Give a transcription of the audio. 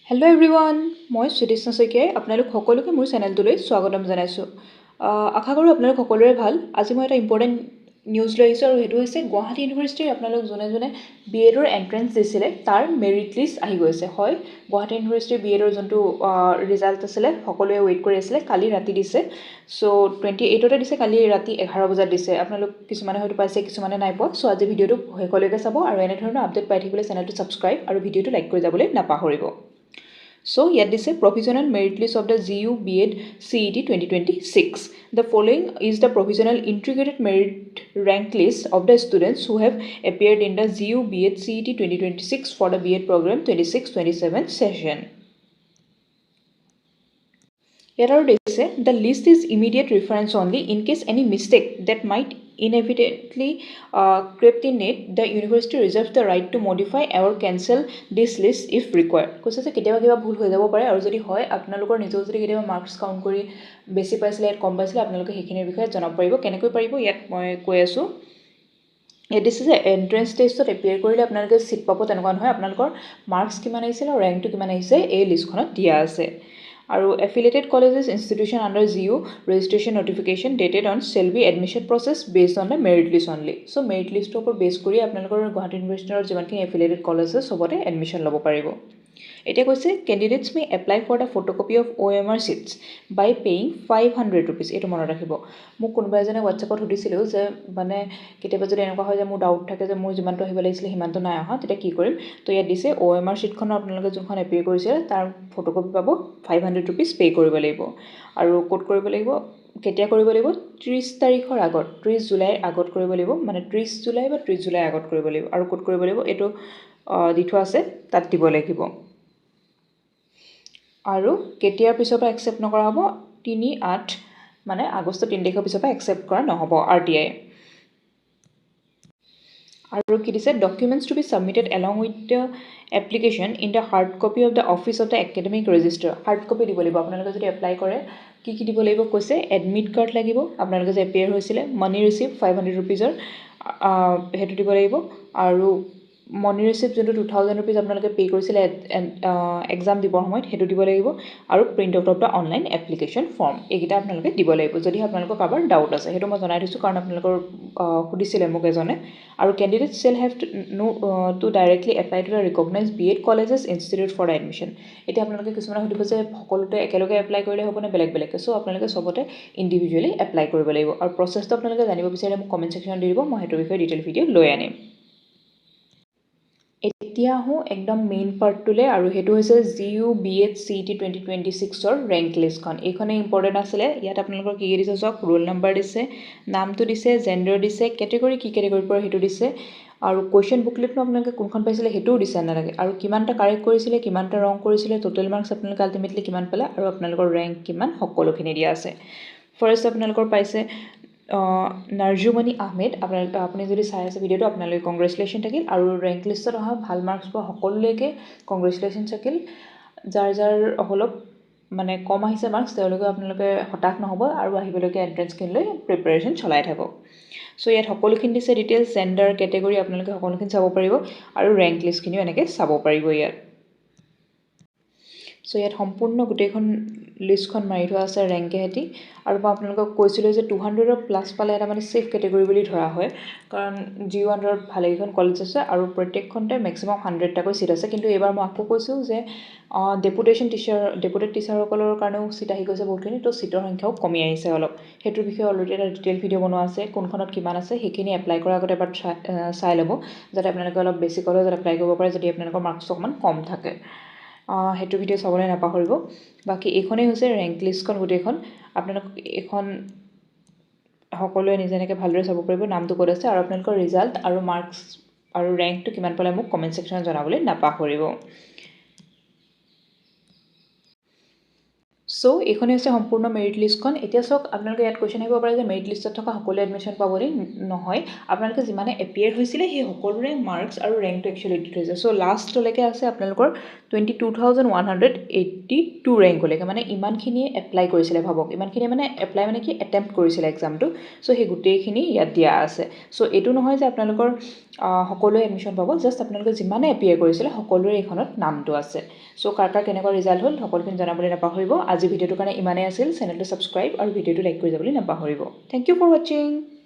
Hello' everyone, মই সুদেশনা শইকীয়াই আপোনালোক সকলোকে মোৰ চেনেলটোলৈ স্বাগতম জনাইছোঁ। আশা কৰোঁ আপোনালোক সকলোৰে ভাল। আজি মই এটা ইম্পৰ্টেণ্ট নিউজ লৈ আহিছোঁ আৰু সেইটো হৈছে গুৱাহাটী ইউনিভাৰ্চিটিৰ আপোনালোক যোনে যোনে বি এডৰ এণ্ট্ৰেঞ্চ দিছিলে তাৰ মেৰিট লিষ্ট আহি গৈছে। হয়, গুৱাহাটী ইউনিভাৰ্চিটিৰ বি এডৰ যোনটো ৰিজাল্ট আছিলে সকলোৱে ৱেইট কৰি আছিলে, কালি ৰাতি দিছে। ছ' 28তে দিছে, কালি ৰাতি 11 বজাত দিছে। আপোনালোক কিছুমানে হয়তো পাইছে, কিছুমানে নাই পোৱা। ছ' আজি ভিডিঅ'টো শেষলৈকে চাব আৰু এনেধৰণৰ আপডেট পাই থাকিবলৈ চেনেলটো ছাবস্ক্ৰাইব আৰু ভিডিঅ'টো লাইক কৰি যাবলৈ নাপাহৰিব। So, here this is provisional merit list of the GU B.Ed CET 2026. The following is the provisional integrated merit rank list of the students who have appeared in the GU B.Ed CET 2026 for the B.Ed program 26-27 session. Here they say the list is immediate reference only. In case any mistake that might inevitably crept in it, the university reserves the right to modify or cancel this list if required. কৈছে যে কেতিয়াবা কিবা ভুল হৈ যাব পাৰে আৰু যদি হয় আপোনালোকৰ নিজেও যদি কেতিয়াবা মাৰ্কছ কাউণ্ট কৰি বেছি পাইছিলে ইয়াত কম পাইছিলে আপোনালোকে সেইখিনিৰ বিষয়ে জনাব পাৰিব। কেনেকৈ পাৰিব ইয়াত মই কৈ আছোঁ। ইয়াত দিছে যে এণ্ট্ৰেঞ্চ টেষ্টত এপিয়াৰ কৰিলে আপোনালোকে ছিট পাব, তেনেকুৱা নহয়। আপোনালোকৰ মাৰ্কছ কিমান আহিছিলে আৰু ৰেংকটো কিমান আহিছে এই লিষ্টখনত দিয়া আছে। আৰু affiliated colleges institution under GU registration notification dated on shall be admission process based on the merit list only. So merit listৰ ওপৰত বেছ কৰি আপোনালোকৰ গুৱাহাটী ইউনিভাৰ্চিটিৰ যিমানখিনি affiliated colleges সবতে এডমিশ্যন ল'ব পাৰিব। এতিয়া কৈছে candidates may apply for the photocopy of OMR sheets by paying 500 rupees। এইটো মনত ৰাখিব। মোক কোনোবা এজনে হোৱাটছএপত সুধিছিলোঁ যে মানে কেতিয়াবা যদি এনেকুৱা হয় যে মোৰ ডাউট থাকে যে মোৰ যিমানটো আহিব লাগিছিলে সিমানটো নাই অহা, তেতিয়া কি কৰিম। তো ইয়াত দিছে OMR চিটখনৰ আপোনালোকে যোনখন এপিয়াৰ কৰিছে তাৰ ফটোকপি পাব, 500 rupees পে' কৰিব লাগিব। আৰু ক'ত কৰিব লাগিব, কেতিয়া কৰিব লাগিব, 30 তাৰিখৰ আগত, 30 জুলাইৰ আগত কৰিব লাগিব। মানে 30 জুলাই বা 30 জুলাইৰ আগত কৰিব লাগিব। আৰু ক'ত কৰিব লাগিব এইটো দি থোৱা আছে, তাত দিব লাগিব। আৰু কেতিয়াৰ পিছৰ পৰা একচেপ্ট নকৰা হ'ব, 3-8 মানে আগষ্ট 3 তাৰিখৰ পিছৰ পৰা একচেপ্ট কৰা নহ'ব RTI। আৰু কি দিছে, documents to be submitted along with the application in the hard copy of the office of the academic registrar. Hard copy দিব লাগিব আপোনালোকে যদি এপ্লাই কৰে। কি দিব লাগিব কৈছে, এডমিট কাৰ্ড লাগিব আপোনালোকে যে এপিয়াৰ হৈছিলে, মানি ৰিচিপ্ট 500 rupees সেইটো দিব লাগিব। আৰু মনি ৰিচিপ্ট যোনটো 2000 rupees আপোনালোকে পে' কৰিছিলে এক্সাম দিবৰ সময়ত, সেইটো দিব লাগিব। আৰু print out of the online application form, এইকেইটা আপোনালোকে দিব লাগিব যদি আপোনালোকৰ কাৰোবাৰ ডাউট আছে। সেইটো মই জনাই থৈছোঁ কাৰণ আপোনালোকৰ সুধিছিলে মোক এজনে। আৰু candidate shall have to directly apply to the recognise B.Ed colleges institute for the admission. এতিয়া আপোনালোকে কিছুমানে সুধিব যে সকলোতে একেলগে এপ্লাই কৰিলে হ'বনে বেলেগ বেলেগকৈ। চ' আপোনালোকে চবতে ইণ্ডিভিজুৱেলি এপ্লাই কৰিব লাগিব। আৰু প্ৰচেছটো আপোনালোকে জানিব বিচাৰিলে মোক কমেণ্ট ছেকশ্যনত দি দিব, মই সেইটো বিষয়ে ডিটেইল ভিডিঅ' লৈ আনিম। এতিয়া আহোঁ একদম মেইন পাৰ্টটোলৈ, আৰু সেইটো হৈছে GU B.Ed CET 2026ৰ ৰেংক লিষ্টখন। এইখনেই ইম্পৰ্টেণ্ট আছিলে। ইয়াত আপোনালোকৰ কি দিছে চাওক, ৰোল নাম্বাৰ দিছে, নামটো দিছে, জেণ্ডাৰ দিছে, কেটেগৰী কি কেটেগৰীৰ পৰা সেইটো দিছে, আৰু কুৱেশ্যন বুকলেটনো আপোনালোকে কোনখন পাইছিলে সেইটোও দিছে নালাগে, আৰু কিমানটা কাৰেক্ট কৰিছিলে, কিমানটা ৰং কৰিছিলে, টোটেল মাৰ্কছ আপোনালোকে আল্টিমেটলি কিমান পালে, আৰু আপোনালোকৰ ৰেংক কিমান, সকলোখিনি দিয়া আছে। ফাৰ্ষ্ট আপোনালোকৰ পাইছে নাৰ্জুমণি আহমেদ। আপুনি যদি চাই আছে ভিডিঅ'টো আপোনালোকে কংগ্ৰেচুলেশ্যন থাকিল। আৰু ৰেংক লিষ্টত অহা ভাল মাৰ্কছ পোৱা সকলোলৈকে কংগ্ৰেচুলেশ্যন থাকিল। যাৰ অলপ মানে কম আহিছে মাৰ্কছ, তেওঁলোকে আপোনালোকে হতাশ নহ'ব আৰু আহিবলৈকে এণ্ট্ৰেঞ্চখিনিলৈ প্ৰিপেৰেশ্যন চলাই থাকক। চ' ইয়াত সকলোখিনি দিছে ডিটেইলছ, জেণ্ডাৰ, কেটেগৰী আপোনালোকে সকলোখিনি চাব পাৰিব, আৰু ৰেংক লিষ্টখিনিও এনেকৈ চাব পাৰিব ইয়াত। চ' ইয়াত সম্পূৰ্ণ গোটেইখন লিষ্টখন মাৰি থোৱা আছে ৰেংকেহেঁতি। আৰু মই আপোনালোকক কৈছিলোঁ যে 200+ পালে এটা মানে ছেফ কেটেগৰী বুলি ধৰা হয়, কাৰণ GU আণ্ডাৰত ভালেকেইখন কলেজ আছে আৰু প্ৰত্যেকখনতে মেক্সিমাম 100টাকৈ ছিট আছে। কিন্তু এইবাৰ মই আকৌ কৈছোঁ যে ডেপুটেড টিচাৰসকলৰ কাৰণেও ছিট আহি গৈছে বহুতখিনি, তো ছিটৰ সংখ্যাও কমি আহিছে অলপ। সেইটোৰ বিষয়ে অলৰেডি এটা ডিটেইল ভিডিঅ' বনোৱা আছে, কোনখনত কিমান আছে সেইখিনি এপ্লাই কৰাৰ আগতে এবাৰ চাই ল'ব, যাতে আপোনালোকে অলপ বেছি কলেজত এপ্লাই কৰিব পাৰে যদি আপোনালোকৰ মাৰ্কছটো অকণমান কম থাকে। সেইটো ভিডিঅ' চাবলৈ নাপাহৰিব। বাকী এইখনেই হৈছে ৰেংক লিষ্টখন গোটেইখন। আপোনালোক এইখন সকলোৱে নিজে এনেকৈ ভালদৰে চাব পাৰিব নামটো ক'ত আছে, আৰু আপোনালোকৰ ৰিজাল্ট আৰু মাৰ্কছ আৰু ৰেংকটো কিমান পালে মোক কমেণ্ট ছেকশ্যনত জনাবলৈ নাপাহৰিব। সো এইখনে হৈছে সম্পূৰ্ণ মেৰিট লিষ্টখন এতিয়া চাওক আপোনালোকে ইয়াত কোৱেশ্যন আহিব পাৰে যে মেৰিট লিষ্টত থকা সকলোৱে এডমিশ্যন পাবনে নহয় আপোনালোকে যিমানে এপিয়াৰ হৈছিলে সেই সকলোৰে মাৰ্কছ আৰু ৰেংকটো একচুৱেলি দি থৈছে চ' লাষ্টলৈকে আছে আপোনালোকৰ 22,182 ৰেংকলৈকে মানে ইমানখিনিয়ে এপ্লাই কৰিছিলে ভাবক ইমানখিনিয়ে মানে এপ্লাই মানে কি এটেম্প্ট কৰিছিলে এক্সামটো চ' সেই গোটেইখিনি ইয়াত দিয়া আছে চ' এইটো নহয় যে আপোনালোকৰ সকলোৱে এডমিশ্যন পাব জাষ্ট আপোনালোকে যিমানে এপিয়াৰ কৰিছিলে সকলোৰে এইখনত নামটো আছে চ' কাৰ কেনেকুৱা ৰিজাল্ট হ'ল সকলোখিনি জনাবলৈ নাপাহৰিব আজি ভিডিঅ'টোৰ কাৰণে ইমানেই আছিল চেনেলটো ছাবস্ক্ৰাইব আৰু ভিডিঅ'টো লাইক কৰি যাবলৈ নাপাহৰিব থেংক ইউ ফৰ ৱাচিং